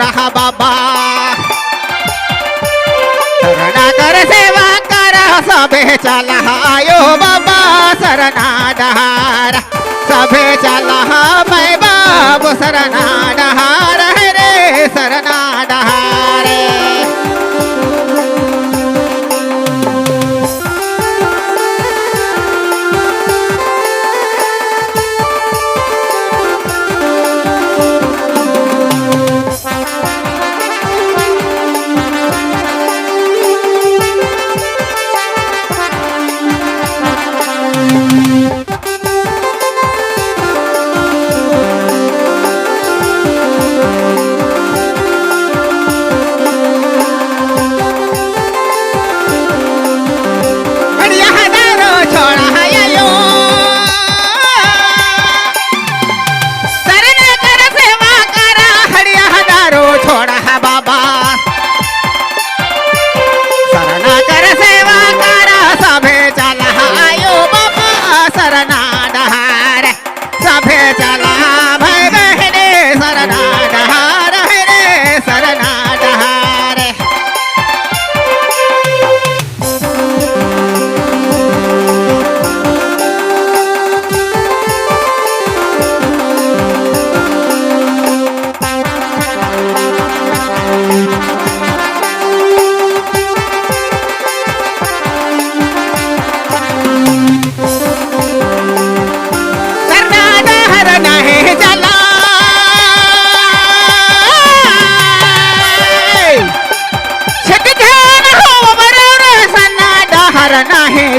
छोड़ा बाबा शरणा कर सेवा कर सबे चला आयो बाबा शरणा डहार सबे चला मैं बाबू शरणा डहार रे शरणा डहार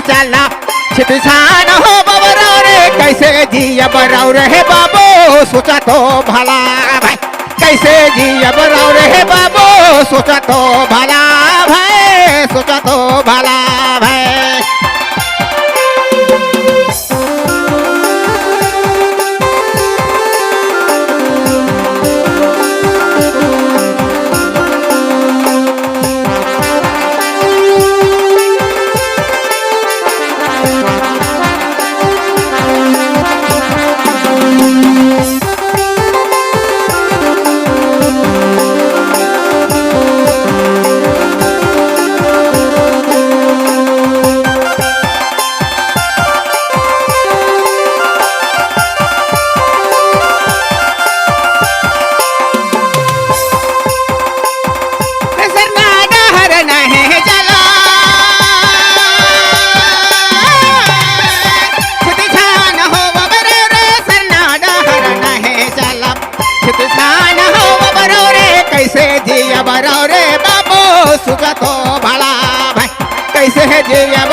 चला छिटछान हो बबरा रे कैसे जिया बराव रे बाबू सोचा तो भला भाई कैसे जिया बराव रे बाबू सोचा तो भला भाई सोचा तो भला भाई बराव रे बाबू सुचा तो भला भाई कैसे है जिया